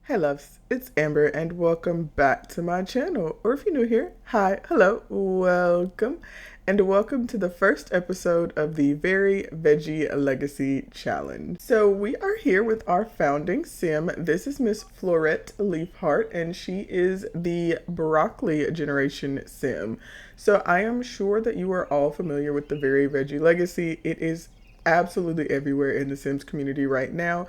Hey loves, it's Amber and welcome back to my channel. Or if you're new here, hi, hello, welcome. And welcome to the first episode of the Very Veggie Legacy Challenge. So we are here with our founding sim. This is Miss Florette Leafhart and she is the broccoli generation sim. So I am sure that you are all familiar with the Very Veggie Legacy. It is absolutely everywhere in the Sims community right now.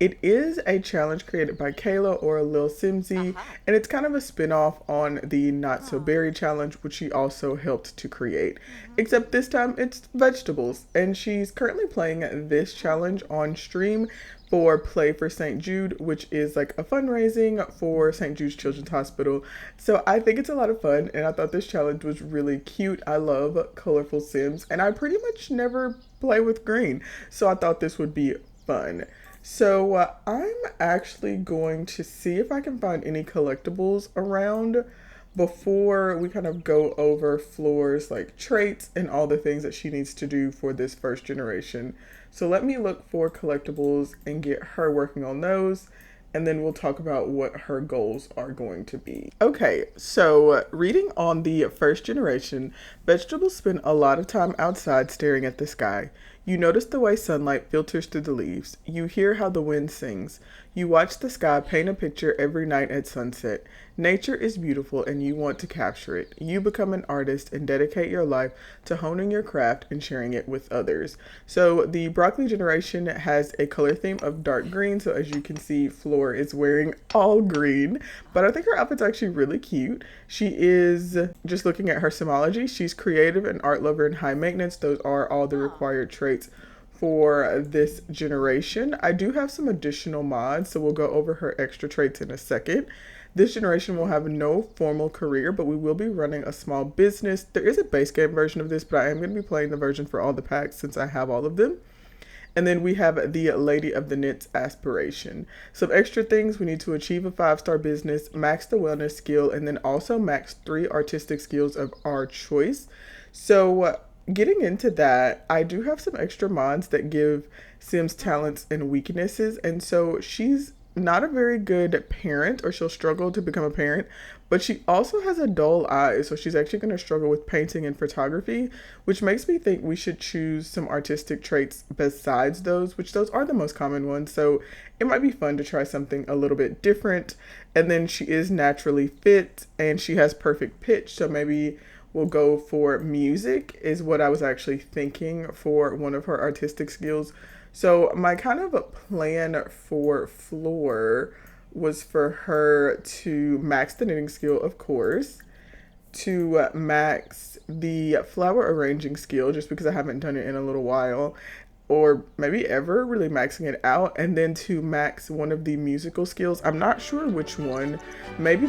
It is a challenge created by Kayla or Lilsimsie, and it's kind of a spin-off on the Not So Berry challenge, which she also helped to create. Except this time it's vegetables, and she's currently playing this challenge on stream for Play for St. Jude, which is like a fundraising for St. Jude's Children's Hospital. So I think it's a lot of fun, and I thought this challenge was really cute. I love colorful Sims, and I pretty much never play with green, so I thought this would be fun. So I'm actually going to see if I can find any collectibles around before we kind of go over Floor's like traits and all the things that she needs to do for this first generation. So let me look for collectibles and get her working on those, and then we'll talk about what her goals are going to be. Okay, so reading on the first generation, vegetables spend a lot of time outside staring at the sky. You notice the way sunlight filters through the leaves. You hear how the wind sings. You watch the sky paint a picture every night at sunset. Nature is beautiful and you want to capture it. You become an artist and dedicate your life to honing your craft and sharing it with others. So the broccoli generation has a color theme of dark green. So as you can see, Floor is wearing all green, but I think her outfit's actually really cute. She is, just looking at her simology, she's creative, an art lover, and high maintenance. Those are all the required traits for this generation. I do have some additional mods, so we'll go over her extra traits in a second. This generation will have no formal career, but we will be running a small business. There is a base game version of this, but I am going to be playing the version for all the packs since I have all of them. And then we have the Lady of the Knits aspiration. Some extra things: we need to achieve a 5-star business, max the wellness skill, and then also max 3 artistic skills of our choice. So getting into that, I do have some extra mods that give Sims talents and weaknesses. And so she's not a very good parent, or she'll struggle to become a parent, but she also has a dull eye, so she's actually going to struggle with painting and photography, which makes me think we should choose some artistic traits besides those, which those are the most common ones. So it might be fun to try something a little bit different. And then she is naturally fit and she has perfect pitch, so maybe we'll go for music is what I was actually thinking for one of her artistic skills. So my kind of plan for Floor was for her to max the knitting skill, of course, to max the flower arranging skill, just because I haven't done it in a little while, or maybe ever really maxing it out, and then to max one of the musical skills. I'm not sure which one. Maybe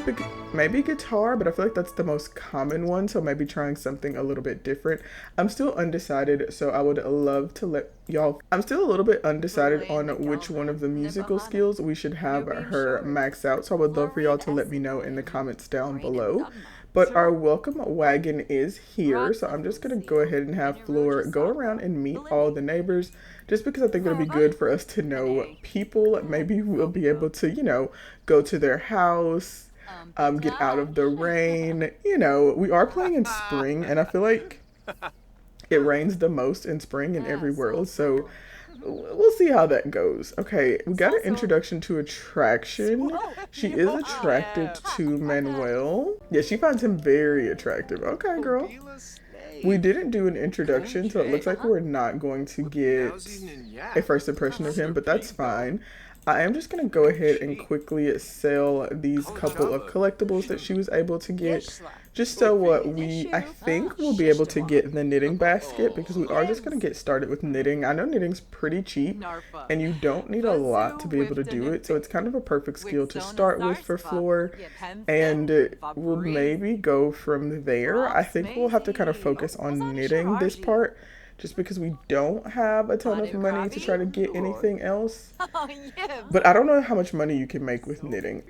guitar, but I feel like that's the most common one, so maybe trying something a little bit different. I'm still undecided, so I would love to let y'all. I'm still a little bit undecided on which one of the musical skills we should have her max out, so I would love for y'all to let me know in the comments down below. But our welcome wagon is here, so I'm just going to go ahead and have Floor go around and meet all the neighbors, just because I think it'll be good for us to know people. Maybe we'll be able to, go to their house, get out of the rain. We are playing in spring, and I feel like it rains the most in spring in every world, so we'll see how that goes. Okay, we got an introduction to attraction. She is attracted to Manuel. Yeah, she finds him very attractive. Okay, girl. We didn't do an introduction, so it looks like we're not going to get a first impression of him, but that's fine. I am just going to go ahead and quickly sell these couple of collectibles that she was able to get, just so I think we'll be able to get the knitting basket, because we are just going to get started with knitting. I know knitting's pretty cheap and you don't need a lot to be able to do it, so it's kind of a perfect skill to start with for Floor, and we'll maybe go from there. I think we'll have to kind of focus on knitting this part, just because we don't have a ton of money to try to get anything else. But I don't know how much money you can make with knitting.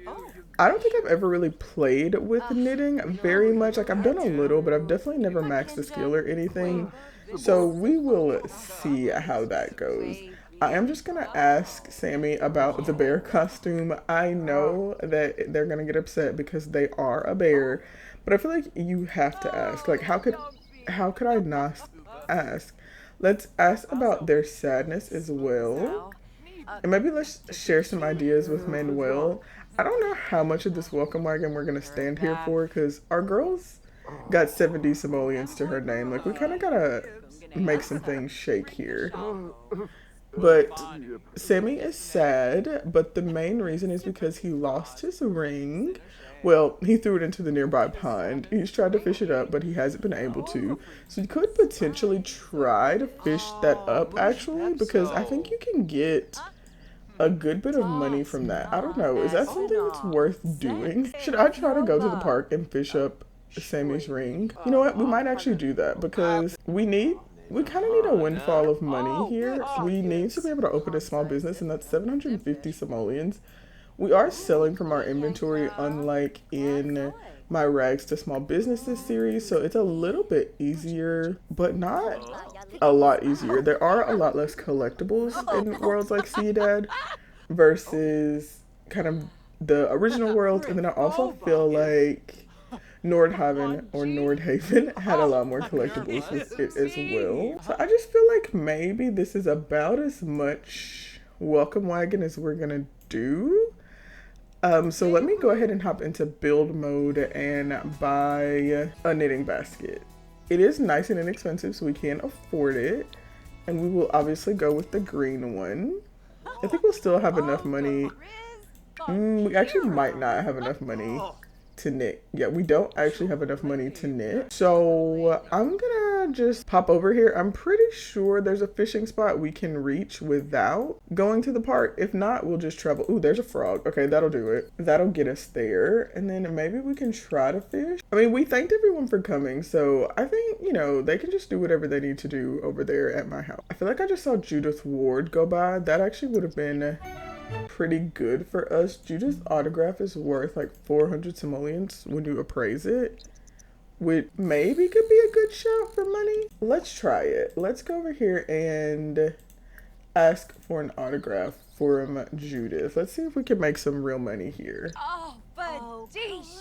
I don't think I've ever really played with knitting very much. Like, I've done a little, but I've definitely never maxed the skill or anything. So we will see how that goes. I am just gonna ask Sammy about the bear costume. I know that they're gonna get upset because they are a bear, but I feel like you have to ask. Like, how could I not ask? Let's ask about their sadness as well. And maybe let's share some ideas with Manuel. I don't know how much of this welcome wagon we're gonna stand here for because our girls got 70 simoleons to her name. Like, we kind of gotta make some things shake here. But Sammy is sad, but the main reason is because he lost his ring. Well, he threw it into the nearby pond. He's tried to fish it up, but he hasn't been able to. So you could potentially try to fish that up, actually, because I think you can get a good bit of money from that. I don't know. Is that something that's worth doing? Should I try to go to the park and fish up Sammy's ring? You know what? We might actually do that because we kind of need a windfall of money here. We need to be able to open a small business, and that's 750 simoleons. We are selling from our inventory, unlike in my Rags to Small Businesses series, so it's a little bit easier, but not a lot easier. There are a lot less collectibles in worlds like Ciudad versus kind of the original world, and then I also feel like Nordhaven had a lot more collectibles with it as well. So I just feel like maybe this is about as much welcome wagon as we're gonna do. So let me go ahead and hop into build mode and buy a knitting basket. It is nice and inexpensive, so we can afford it. And we will obviously go with the green one. I think we'll still have enough money. We actually might not have enough money to knit. Yeah, we don't actually have enough money to knit. So I'm gonna just pop over here. I'm pretty sure there's a fishing spot we can reach without going to the park. If not, we'll just travel. Ooh, there's a frog. Okay, that'll do it. That'll get us there. And then maybe we can try to fish. I mean, we thanked everyone for coming, so I think, you know, they can just do whatever they need to do over there at my house. I feel like I just saw Judith Ward go by. That actually would have been pretty good for us. Judith's autograph is worth like 400 simoleons when you appraise it, which maybe could be a good shout for money. Let's try it. Let's go over here and ask for an autograph from Judith. Let's see if we can make some real money here.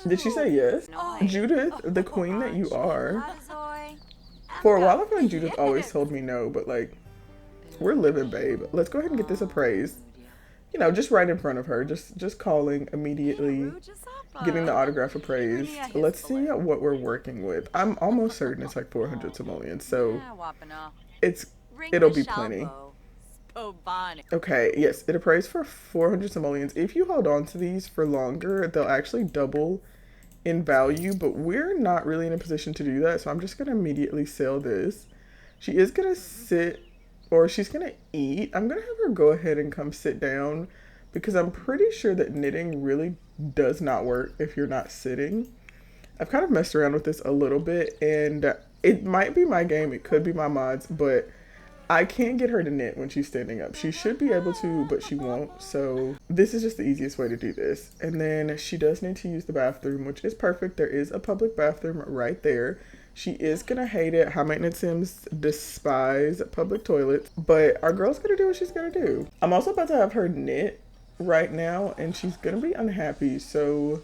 Did she say yes? Judith, the queen that you are. For a while I feel like Judith always told me no, but like, we're living, babe. Let's go ahead and get this appraised. You know, just right in front of her, just calling immediately, getting the autograph appraised. Let's see what we're working with. I'm almost certain it's like 400 simoleons, so it'll be plenty. Okay, yes, it appraised for 400 simoleons. If you hold on to these for longer, they'll actually double in value, but we're not really in a position to do that, so I'm just gonna immediately sell this. She is gonna sit, or she's gonna eat. I'm gonna have her go ahead and come sit down because I'm pretty sure that knitting really does not work if you're not sitting. I've kind of messed around with this a little bit, and it might be my game, it could be my mods, but I can't get her to knit when she's standing up. She should be able to, but she won't. So this is just the easiest way to do this. And then she does need to use the bathroom, which is perfect. There is a public bathroom right there. She is gonna hate it. High maintenance Sims despise public toilets, but our girl's gonna do what she's gonna do. I'm also about to have her knit right now, and she's gonna be unhappy. So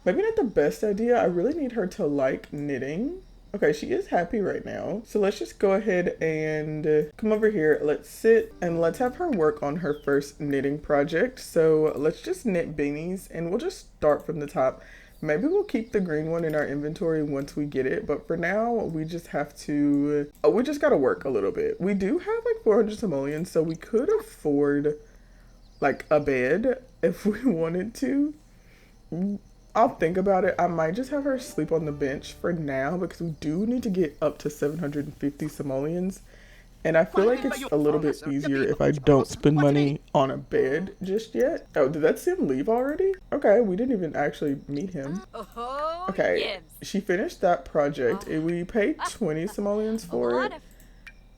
maybe not the best idea. I really need her to like knitting. Okay, she is happy right now. So let's just go ahead and come over here. Let's sit and let's have her work on her first knitting project. So let's just knit beanies, and we'll just start from the top. Maybe we'll keep the green one in our inventory once we get it, but for now, we just have to, we just gotta work a little bit. We do have like 400 simoleons, so we could afford like a bed if we wanted to. I'll think about it. I might just have her sleep on the bench for now because we do need to get up to 750 simoleons. And I feel like it's a little bit easier if I don't spend money on a bed just yet. Oh, did that Sim leave already? Okay, we didn't even actually meet him. Okay, she finished that project and we paid 20 simoleons for it.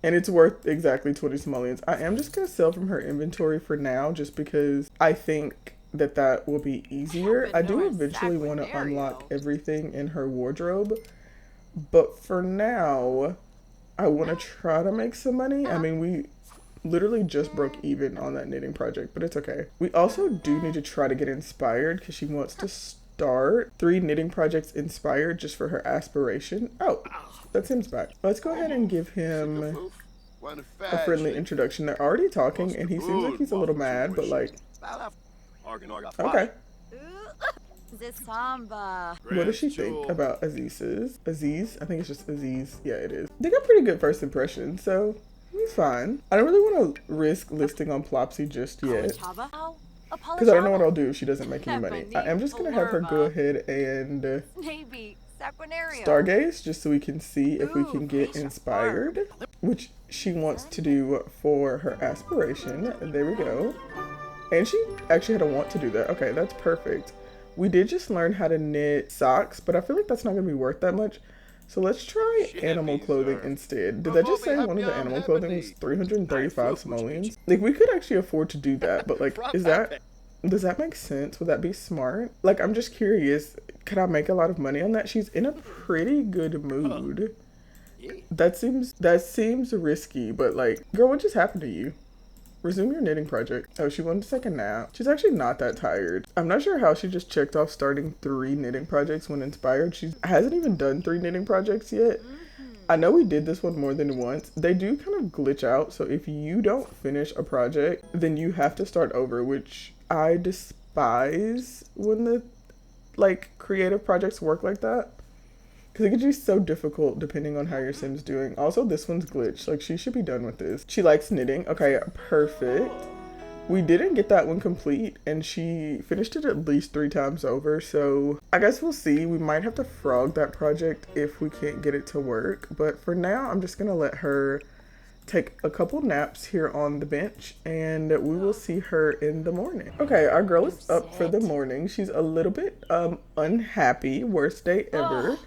And it's worth exactly 20 simoleons. I am just gonna sell from her inventory for now just because I think that will be easier. I do eventually want to unlock everything in her wardrobe. But for now, I want to try to make some money. I mean, literally just broke even on that knitting project, but it's okay. We also do need to try to get inspired because she wants to start 3 knitting projects inspired just for her aspiration. Oh, that Sim's back. Let's go ahead and give him a friendly introduction. They're already talking and he seems like he's a little mad, but like, okay. What does she think about Aziz's? Aziz? I think it's just Aziz. Yeah, it is. They got pretty good first impressions, so he's fine. I don't really want to risk listing on Plopsy just yet, because I don't know what I'll do if she doesn't make any money. I am just going to have her go ahead and stargaze just so we can see if we can get inspired, which she wants to do for her aspiration. There we go. And she actually had a want to do that. Okay, that's perfect. We did just learn how to knit socks, but I feel like that's not going to be worth that much. So let's try animal clothing instead. Did that just say one of the animal clothing was 335 simoleons? Like, we could actually afford to do that, but like, does that make sense? Would that be smart? Like, I'm just curious, could I make a lot of money on that? She's in a pretty good mood. That seems risky, but like, girl, what just happened to you? Resume your knitting project. Oh, she wanted to take a nap. She's actually not that tired. I'm not sure how she just checked off starting 3 knitting projects when inspired. She hasn't even done 3 knitting projects yet. I know we did this one more than once. They do kind of glitch out. So if you don't finish a project, then you have to start over, which I despise when the like creative projects work like that. Because it could be so difficult depending on how your Sim's doing. Also, this one's glitched. Like, she should be done with this. She likes knitting. Okay, perfect. We didn't get that one complete, and she finished it at least 3 times over. So, I guess we'll see. We might have to frog that project if we can't get it to work. But for now, I'm just going to let her take a couple naps here on the bench, and we will see her in the morning. Okay, our girl is up for the morning. She's a little bit unhappy. Worst day ever.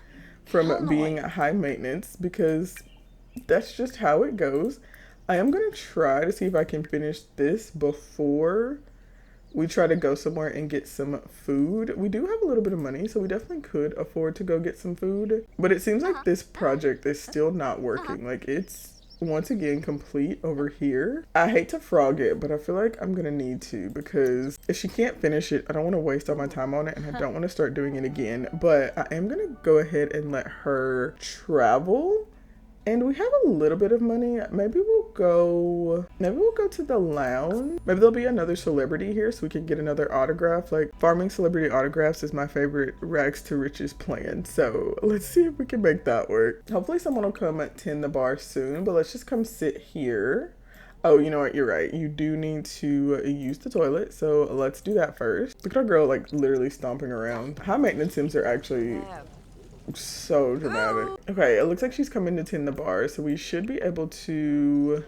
From being high maintenance, because that's just how it goes. I am going to try to see if I can finish this before we try to go somewhere and get some food. We do have a little bit of money, so we definitely could afford to go get some food. But it seems like this project is still not working. Like, it's once again complete over here. I hate to frog it, but I feel like I'm gonna need to, because if she can't finish it, I don't want to waste all my time on it, and I don't want to start doing it again. But I am gonna go ahead and let her travel, and we have a little bit of money. Maybe we'll go to the lounge. Maybe there'll be another celebrity here so we can get another autograph. Like, farming celebrity autographs is my favorite rags to riches plan. So let's see if we can make that work. Hopefully someone will come tend the bar soon, but let's just come sit here. Oh, you know what? You're right. You do need to use the toilet. So let's do that first. Look at our girl, like, literally stomping around. High maintenance Sims are actually so dramatic. Okay, it looks like she's coming to tend the bar, so we should be able to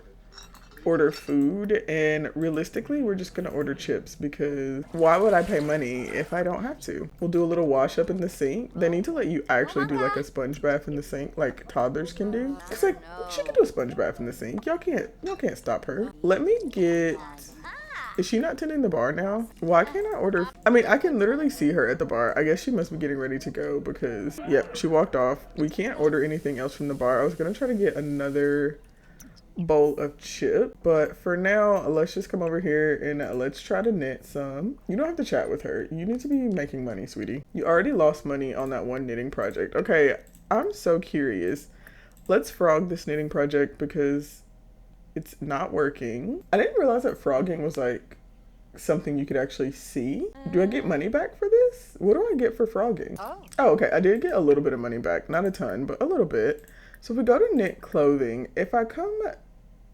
order food, and realistically we're just gonna order chips, because why would I pay money if I don't have to? We'll do a little wash up in the sink. They need to let you actually do like a sponge bath in the sink like toddlers can do, because like she can do a sponge bath in the sink. Y'all can't stop her. Let me get... Is she not tending the bar now? Why can't I order? I mean, I can literally see her at the bar. I guess she must be getting ready to go, because, yep, she walked off. We can't order anything else from the bar. I was going to try to get another bowl of chip, but for now, let's just come over here and let's try to knit some. You don't have to chat with her. You need to be making money, sweetie. You already lost money on that one knitting project. Okay, I'm so curious. Let's frog this knitting project because it's not working. I didn't realize that frogging was like something you could actually see. Do I get money back for this? What do I get for frogging? Oh, okay. I did get a little bit of money back. Not a ton, but a little bit. So if we go to knit clothing, if I come...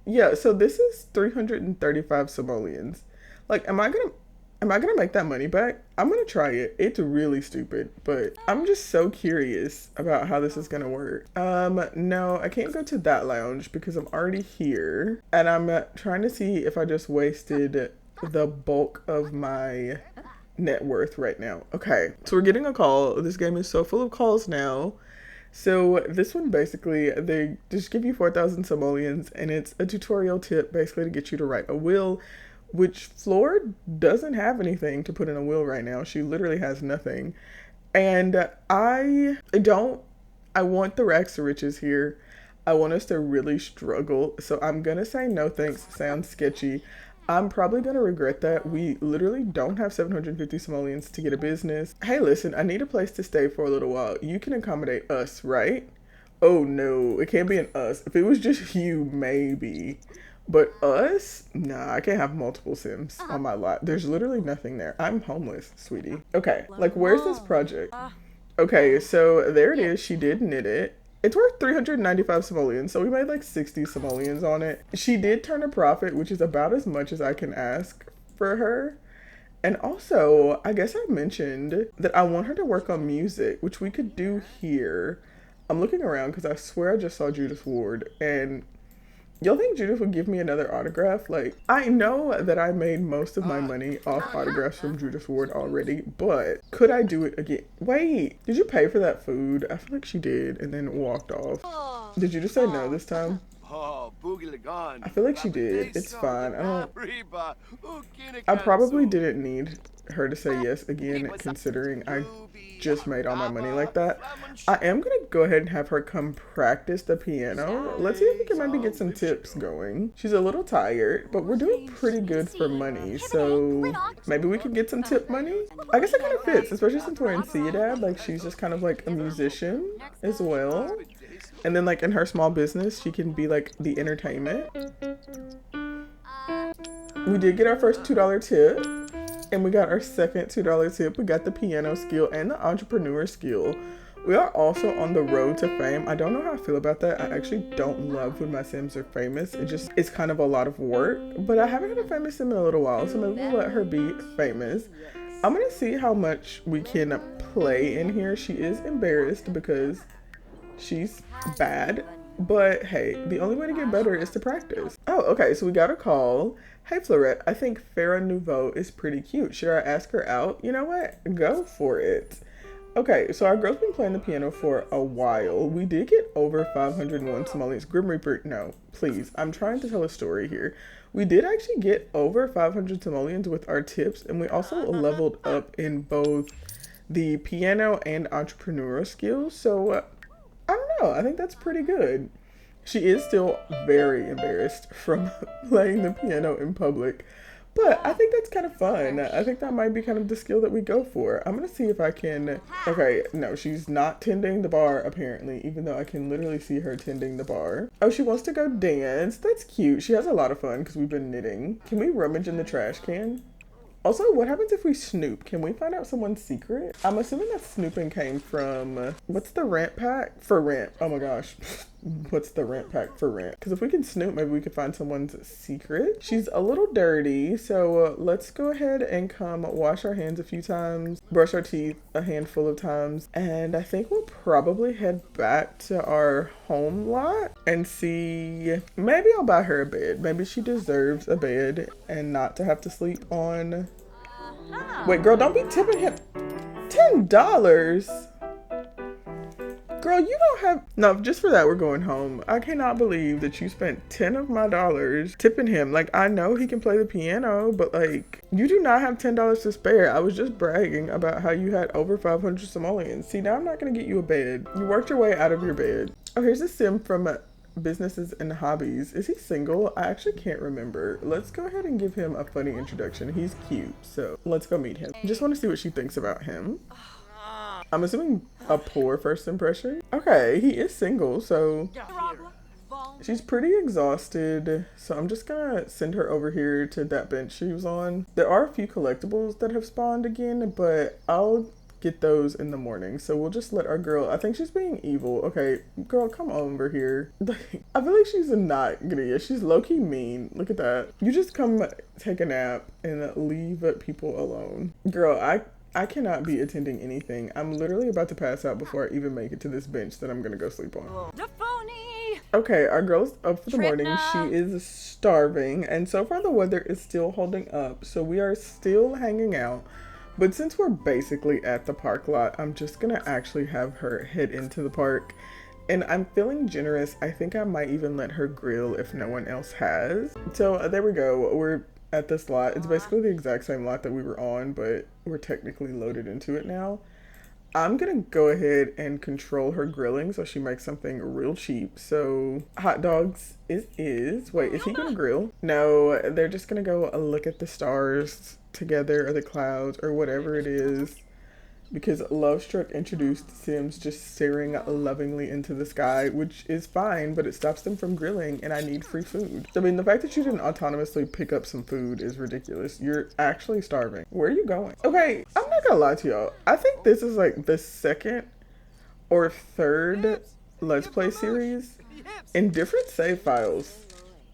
Yeah, so this is 335 simoleons. Like, am I gonna make that money back? I'm gonna try it. It's really stupid, but I'm just so curious about how this is gonna work. No, I can't go to that lounge because I'm already here, and I'm trying to see if I just wasted the bulk of my net worth right now. Okay, so we're getting a call. This game is so full of calls now. So this one, basically, they just give you 4,000 simoleons, and it's a tutorial tip basically to get you to write a will, which Flor doesn't have anything to put in a will right now. She literally has nothing. And I want the rags to riches here. I want us to really struggle. So I'm gonna say no thanks. Sounds sketchy. I'm probably gonna regret that. We literally don't have 750 simoleons to get a business. Hey, listen, I need a place to stay for a little while. You can accommodate us, right? Oh no, it can't be an us. If it was just you, maybe. But us? Nah, I can't have multiple Sims on my lot. There's literally nothing there. I'm homeless, sweetie. Okay, like where's this project? Okay, so there it is. She did knit it. It's worth 395 simoleons, so we made like 60 simoleons on it. She did turn a profit, which is about as much as I can ask for her. And also, I guess I mentioned that I want her to work on music, which we could do here. I'm looking around because I swear I just saw Judith Ward, and y'all think Judith would give me another autograph? Like, I know that I made most of my money off autographs from Judith Ward already, but could I do it again? Wait, did you pay for that food? I feel like she did and then walked off. Did you just say no this time? I feel like she did. It's fine. I probably didn't need her to say yes again, considering I just made all my money like that. I am gonna go ahead and have her come practice the piano. Let's see if we can maybe get some tips going. She's a little tired, but we're doing pretty good for money, so maybe we could get some tip money. I guess it kind of fits, especially since we're in Ciudad. Like, she's just kind of like a musician as well. And then like in her small business, she can be like the entertainment. We did get our first $2 tip, and we got our second $2 tip. We got the piano skill and the entrepreneur skill. We are also on the road to fame. I don't know how I feel about that. I actually don't love when my Sims are famous. It's kind of a lot of work, but I haven't had a famous Sim in a little while, so maybe we'll let her be famous. I'm gonna see how much we can play in here. She is embarrassed because she's bad, but hey, the only way to get better is to practice. Oh, okay, so we got a call. Hey Florette, I think Farah Nouveau is pretty cute. Should I ask her out? You know what? Go for it. Okay, so our girl's been playing the piano for a while. We did get over 501 simoleons. Grim Reaper, no, please. I'm trying to tell a story here. We did actually get over 500 simoleons with our tips, and we also leveled up in both the piano and entrepreneurial skills. So I don't know. I think that's pretty good. She is still very embarrassed from playing the piano in public, but I think that's kind of fun. I think that might be kind of the skill that we go for. I'm going to see if I can... Okay, no, she's not tending the bar apparently, even though I can literally see her tending the bar. Oh, she wants to go dance. That's cute. She has a lot of fun because we've been knitting. Can we rummage in the trash can? Also, what happens if we snoop? Can we find out someone's secret? I'm assuming that snooping came from, what's the rent pack? For rent. Oh my gosh. What's the rent pack for rent? Because if we can snoop, maybe we could find someone's secret. She's a little dirty, so let's go ahead and come wash our hands a few times, brush our teeth a handful of times, and I think we'll probably head back to our home lot and see. Maybe I'll buy her a bed. Maybe she deserves a bed and not to have to sleep on. Wait, girl, don't be tipping him. $10? Girl, you don't have... No, just for that, we're going home. I cannot believe that you spent 10 of my dollars tipping him. Like, I know he can play the piano, but like, you do not have $10 to spare. I was just bragging about how you had over 500 simoleons. See, now I'm not going to get you a bed. You worked your way out of your bed. Oh, here's a sim from Businesses and Hobbies. Is he single? I actually can't remember. Let's go ahead and give him a funny introduction. He's cute, so let's go meet him. Just want to see what she thinks about him. I'm assuming a poor first impression. Okay, he is single, so she's pretty exhausted. So I'm just gonna send her over here to that bench she was on. There are a few collectibles that have spawned again, but I'll get those in the morning. So we'll just let our girl, I think she's being evil. Okay, girl, come over here. I feel like she's not gonna, she's low-key mean. Look at that. You just come take a nap and leave people alone. Girl, I cannot be attending anything. I'm literally about to pass out before I even make it to this bench that I'm gonna go sleep on. Okay, our girl's up for the morning. She is starving, and so far the weather is still holding up, so we are still hanging out. But since we're basically at the park lot, I'm just gonna actually have her head into the park. And I'm feeling generous. I think I might even let her grill if no one else has. So there we go. We're at this lot. It's basically the exact same lot that we were on, but we're technically loaded into it now. I'm gonna go ahead and control her grilling so she makes something real cheap. So hot dogs is. Wait, is he gonna grill? No, they're just gonna go look at the stars together or the clouds or whatever it is. Because Love Struck introduced Sims just staring lovingly into the sky, which is fine, but it stops them from grilling, and I need free food. I mean, the fact that you didn't autonomously pick up some food is ridiculous. You're actually starving. Where are you going? Okay, I'm not gonna lie to y'all. I think this is like the second or third Let's Play series in different save files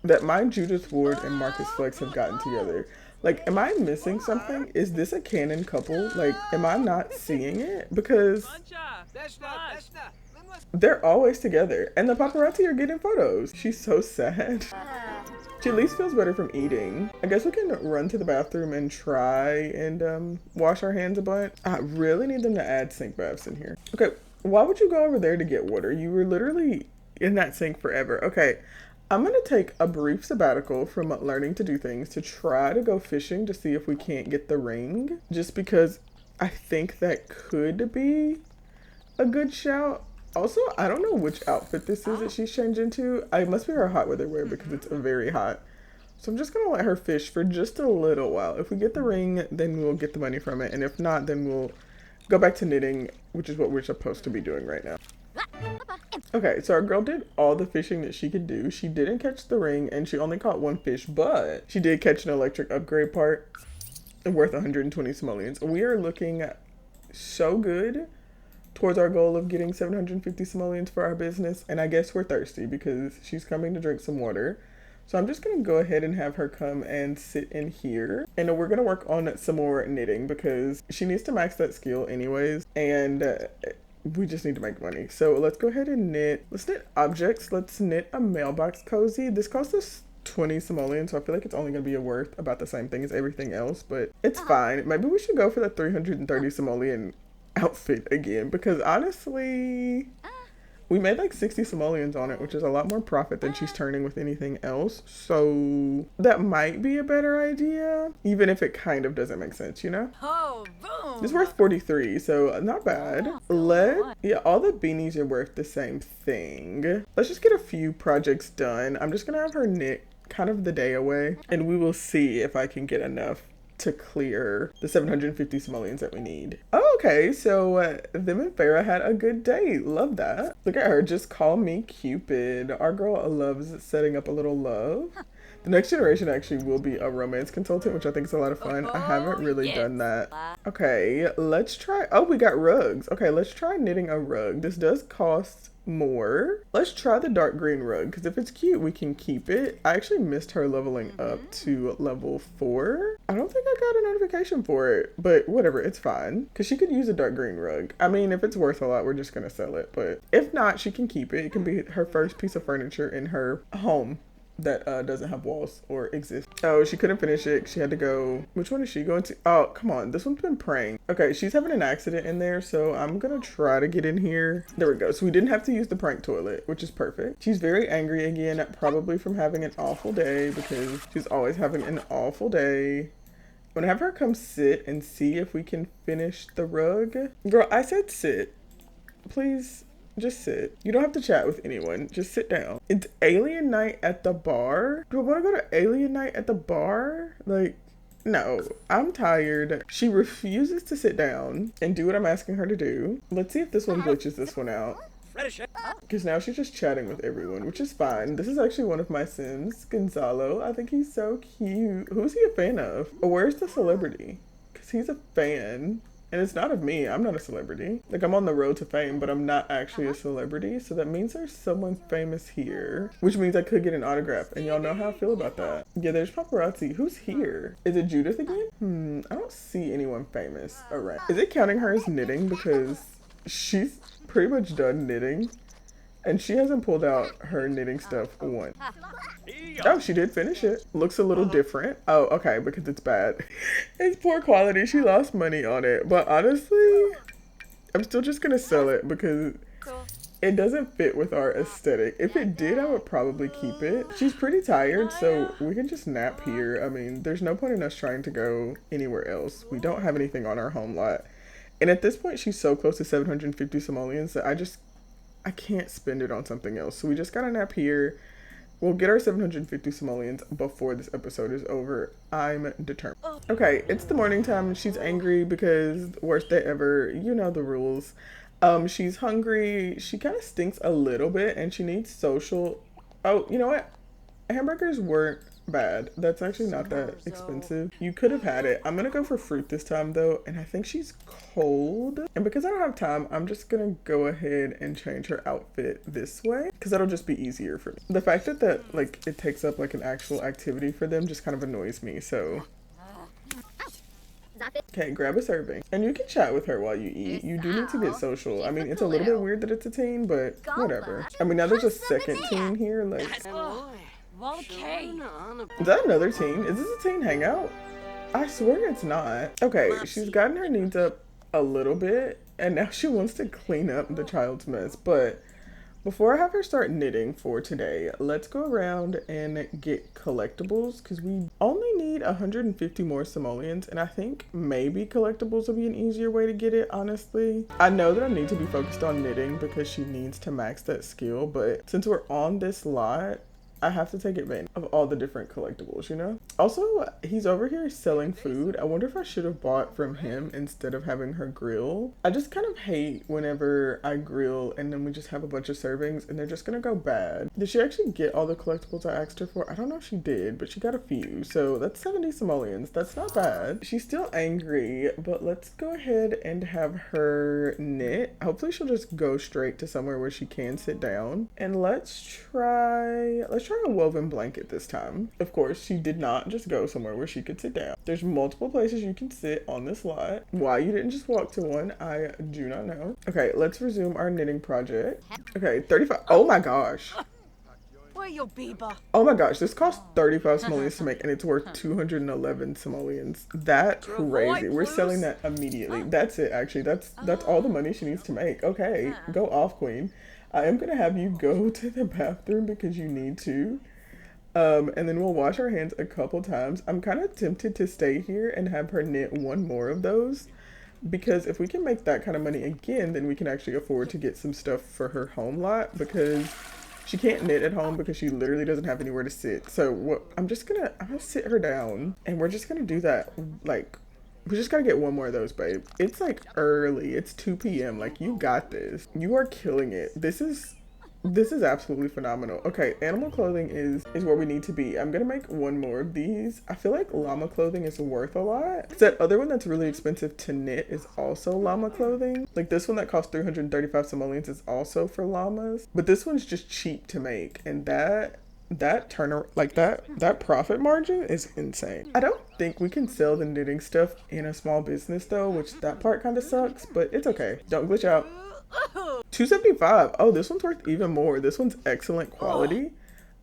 that my Judith Ward and Marcus Flex have gotten together. Like, am I missing something? Is this a canon couple? Like, am I not seeing it? Because they're always together. And the paparazzi are getting photos. She's so sad. She at least feels better from eating. I guess we can run to the bathroom and try and wash our hands a bunch. I really need them to add sink baths in here. Okay, why would you go over there to get water? You were literally in that sink forever. Okay. I'm going to take a brief sabbatical from learning to do things to try to go fishing to see if we can't get the ring. Just because I think that could be a good shout. Also, I don't know which outfit this is that she's changed into. It must be her hot weather wear because it's very hot. So I'm just going to let her fish for just a little while. If we get the ring, then we'll get the money from it. And if not, then we'll go back to knitting, which is what we're supposed to be doing right now. Okay, so our girl did all the fishing that she could do. She didn't catch the ring and she only caught one fish, but she did catch an electric upgrade part worth 120 simoleons. We are looking so good towards our goal of getting 750 simoleons for our business. And I guess we're thirsty because she's coming to drink some water. So I'm just going to go ahead and have her come and sit in here. And we're going to work on some more knitting because she needs to max that skill anyways. And we just need to make money. So let's go ahead and knit. Let's knit objects. Let's knit a mailbox cozy. This cost us 20 simoleons, so I feel like it's only going to be worth about the same thing as everything else, but it's fine. Maybe we should go for the 330 simoleon outfit again because honestly, we made like 60 simoleons on it, which is a lot more profit than she's turning with anything else. So that might be a better idea, even if it kind of doesn't make sense, you know? Oh, boom! It's worth 43, so not bad. Yeah, all the beanies are worth the same thing. Let's just get a few projects done. I'm just gonna have her knit kind of the day away, and we will see if I can get enough to clear the 750 simoleons that we need. Oh, okay, so them and Farah had a good date. Love that. Look at her, just call me Cupid. Our girl loves setting up a little love. The next generation actually will be a romance consultant, which I think is a lot of fun. I haven't really done that. Okay, let's try. Oh, we got rugs. Okay, let's try knitting a rug. This does cost more. Let's try the dark green rug because if it's cute, we can keep it. I actually missed her leveling up to level 4. I don't think I got a notification for it, but whatever, it's fine because she could use a dark green rug. I mean, if it's worth a lot, we're just gonna sell it, but if not, she can keep it. It can be her first piece of furniture in her home that doesn't have walls or exist. Oh, she couldn't finish it. She had to go. Which one is she going to? Oh, come on. This one's been praying. Okay, she's having an accident in there, so I'm gonna try to get in here. There we go. So we didn't have to use the prank toilet, which is perfect. She's very angry again, probably from having an awful day because she's always having an awful day. I'm gonna have her come sit and see if we can finish the rug. Girl, I said sit. Please. Just sit. You don't have to chat with anyone. Just sit down. It's alien night at the bar. Do I want to go to alien night at the bar? Like, no. I'm tired. She refuses to sit down and do what I'm asking her to do. Let's see if this one glitches this one out. Because now she's just chatting with everyone, which is fine. This is actually one of my Sims, Gonzalo. I think he's so cute. Who's he a fan of? Or where's the celebrity? Because he's a fan. And it's not of me. I'm not a celebrity. Like, I'm on the road to fame, but I'm not actually a celebrity. So that means there's someone famous here, which means I could get an autograph. And y'all know how I feel about that. Yeah, there's paparazzi. Who's here? Is it Judith again? I don't see anyone famous around. Is it counting her as knitting? Because she's pretty much done knitting. And she hasn't pulled out her knitting stuff once. Oh, she did finish it. Looks a little different. Oh, okay, because it's bad. It's poor quality. She lost money on it. But honestly, I'm still just going to sell it because it doesn't fit with our aesthetic. If it did, I would probably keep it. She's pretty tired, so we can just nap here. I mean, there's no point in us trying to go anywhere else. We don't have anything on our home lot. And at this point, she's so close to 750 simoleons that I can't spend it on something else. So we just got a nap here. We'll get our 750 simoleons before this episode is over. I'm determined. Okay, it's the morning time. She's angry because worst day ever. You know the rules. She's hungry. She kind of stinks a little bit and she needs social. Oh, you know what? Hamburgers weren't bad. That's actually not that expensive. You could have had it. I'm gonna go for fruit this time though, and I think she's cold. And because I don't have time, I'm just gonna go ahead and change her outfit this way because that'll just be easier for me. The fact that like it takes up like an actual activity for them just kind of annoys me. So okay, grab a serving. And you can chat with her while you eat. You do need to get social. I mean, it's a little bit weird that it's a teen, but whatever. I mean, now there's a second teen here. Like, is that another teen? Is this a teen hangout? I swear it's not. Okay, she's gotten her needs up a little bit, and now she wants to clean up the child's mess. But before I have her start knitting for today, let's go around and get collectibles because we only need 150 more simoleons, and I think maybe collectibles will be an easier way to get it, honestly. I know that I need to be focused on knitting because she needs to max that skill, but since we're on this lot, I have to take advantage of all the different collectibles, you know? Also, he's over here selling food. I wonder if I should have bought from him instead of having her grill. I just kind of hate whenever I grill and then we just have a bunch of servings and they're just gonna go bad. Did she actually get all the collectibles I asked her for? I don't know if she did, but she got a few. So that's 70 simoleons. That's not bad. She's still angry, but let's go ahead and have her knit. Hopefully she'll just go straight to somewhere where she can sit down. And let's try a woven blanket this time. Of course, she did not just go somewhere where she could sit down. There's multiple places you can sit on this lot. Why you didn't just walk to one, I do not know. Okay, let's resume our knitting project. Okay, 35. Oh my gosh. Oh my gosh, this cost 35 simoleons to make and it's worth 211 simoleons. That's crazy. We're selling that immediately. That's it, actually. That's all the money she needs to make. Okay, go off, queen. I am gonna have you go to the bathroom because you need to. And then we'll wash our hands a couple times. I'm kind of tempted to stay here and have her knit one more of those because if we can make that kind of money again, then we can actually afford to get some stuff for her home lot because she can't knit at home because she literally doesn't have anywhere to sit. So what I'm gonna sit her down and we're just gonna do that. Like, we just gotta get one more of those, babe. It's like early. It's 2 p.m. Like, you got this. You are killing it. This is absolutely phenomenal. Okay, animal clothing is where we need to be. I'm gonna make one more of these. I feel like llama clothing is worth a lot. That other one that's really expensive to knit is also llama clothing. Like this one that costs 335 simoleons is also for llamas. But this one's just cheap to make. And that profit margin is insane. I don't think we can sell the knitting stuff in a small business though, which that part kind of sucks, but it's okay. Don't glitch out. 275. Oh, this one's worth even more. This one's excellent quality.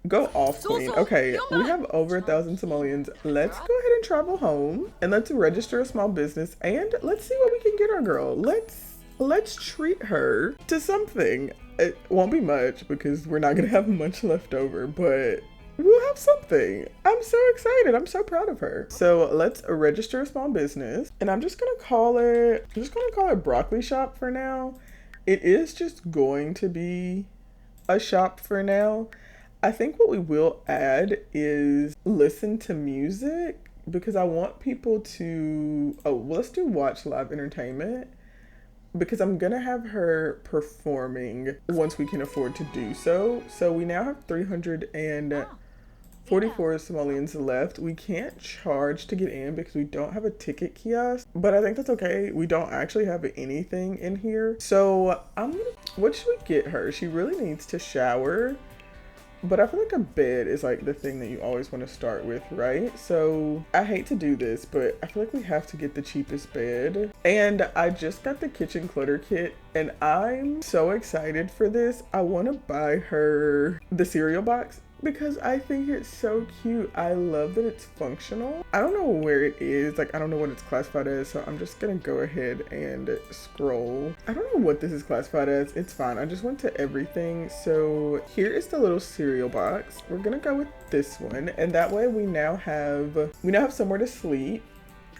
Go off, queen. Okay, we have over 1,000 simoleons. Let's go ahead and travel home and let's register a small business and let's see what we can get our girl. Let's treat her to something. It won't be much because we're not gonna have much left over, but we'll have something. I'm so excited. I'm so proud of her. So let's register a small business and I'm just gonna call it Broccoli Shop for now. It is just going to be a shop for now. I think what we will add is listen to music because I want people to, let's do watch live entertainment. Because I'm gonna have her performing once we can afford to do so. So we now have 344 simoleons left. We can't charge to get in because we don't have a ticket kiosk, but I think that's okay. We don't actually have anything in here. So what should we get her? She really needs to shower. But I feel like a bed is like the thing that you always want to start with, right? So I hate to do this, but I feel like we have to get the cheapest bed. And I just got the kitchen clutter kit and I'm so excited for this. I want to buy her the cereal box because I think it's so cute. I love that it's functional. I don't know where it is. Like, I don't know what it's classified as. So I'm just going to go ahead and scroll. I don't know what this is classified as. It's fine. I just went to everything. So here is the little cereal box. We're going to go with this one. And that way we now have somewhere to sleep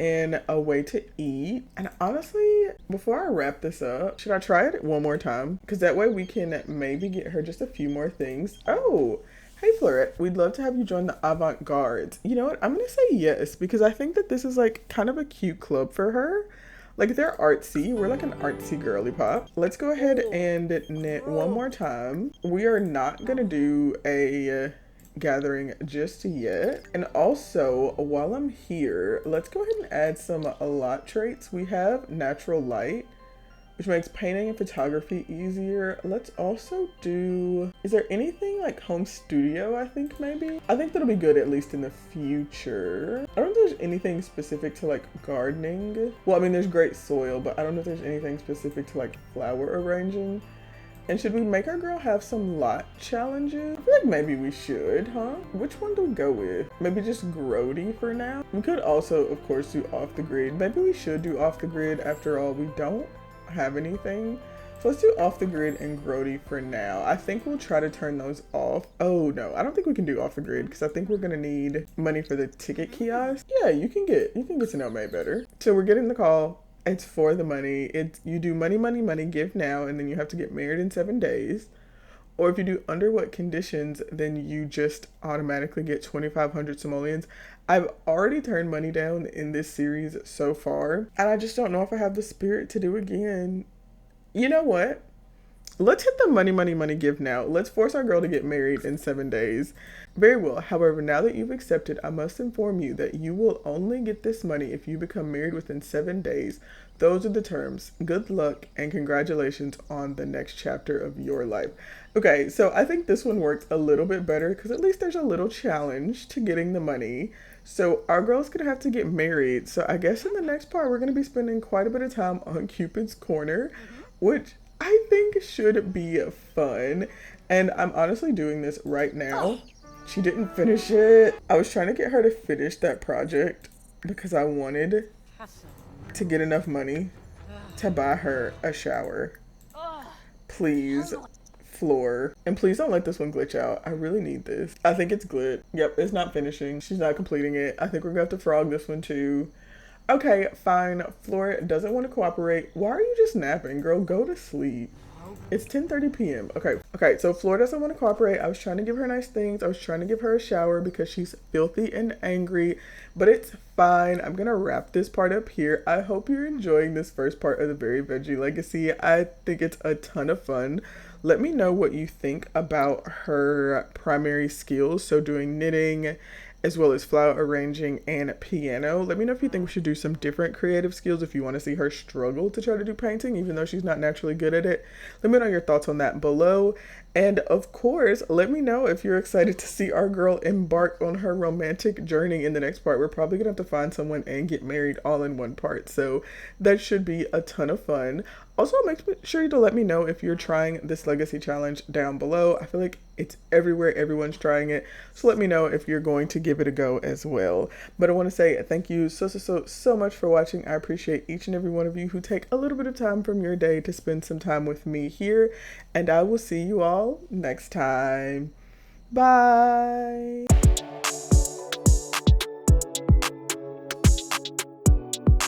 and a way to eat. And honestly, Before I wrap this up, should I try it one more time? Because that way we can maybe get her just a few more things. Oh, hey Florette, we'd love to have you join the avant-garde. You know what? I'm gonna say yes because I think that this is like kind of a cute club for her. Like they're artsy. We're like an artsy girly pop. Let's go ahead and knit one more time. We are not gonna do a gathering just yet. And also, while I'm here, let's go ahead and add some lot traits. We have natural light, which makes painting and photography easier. Let's also do, is there anything like home studio? I think maybe. I think that'll be good at least in the future. I don't know if there's anything specific to like gardening. Well, I mean, there's great soil, but I don't know if there's anything specific to like flower arranging. And should we make our girl have some lot challenges? I feel like maybe we should, huh? Which one do we go with? Maybe just grody for now? We could also, of course, do off the grid. Maybe we should do off the grid. After all, we don't have anything. So let's do off the grid and grody for now. I think we'll try to turn those off. Oh no, I don't think we can do off the grid because I think we're gonna need money for the ticket kiosk. Yeah, you can get to know May better. So we're getting the call. It's for the money. It's you do money, money, money, give now, and then you have to get married in 7 days. Or if you do under what conditions, then you just automatically get 2,500 simoleons. I've already turned money down in this series so far, and I just don't know if I have the spirit to do again. You know what? Let's hit the money, money, money, give now. Let's force our girl to get married in 7 days. Very well. However, now that you've accepted, I must inform you that you will only get this money if you become married within 7 days. Those are the terms. Good luck and congratulations on the next chapter of your life. Okay, so I think this one works a little bit better because at least there's a little challenge to getting the money. So our girl's gonna have to get married. So I guess in the next part, we're gonna be spending quite a bit of time on Cupid's Corner, which I think should be fun. And I'm honestly doing this right now. She didn't finish it. I was trying to get her to finish that project because I wanted to get enough money to buy her a shower. Please, Floor. And please don't let this one glitch out. I really need this. I think it's glitch. Yep, it's not finishing. She's not completing it. I think we're gonna have to frog this one too. Okay, fine. Flora doesn't want to cooperate. Why are you just napping, girl? Go to sleep. It's 10:30 p.m. Okay, so Flora doesn't want to cooperate. I was trying to give her nice things. I was trying to give her a shower because she's filthy and angry, but it's fine. I'm gonna wrap this part up here. I hope you're enjoying this first part of the Very Veggie Legacy. I think it's a ton of fun. Let me know what you think about her primary skills, so doing knitting, as well as flower arranging and piano. Let me know if you think we should do some different creative skills, if you want to see her struggle to try to do painting, even though she's not naturally good at it. Let me know your thoughts on that below. And of course, let me know if you're excited to see our girl embark on her romantic journey in the next part. We're probably gonna have to find someone and get married all in one part. So that should be a ton of fun. Also, make sure to let me know if you're trying this legacy challenge down below. I feel like it's everywhere. Everyone's trying it. So let me know if you're going to give it a go as well. But I want to say thank you so much for watching. I appreciate each and every one of you who take a little bit of time from your day to spend some time with me here. And I will see you all next time. Bye.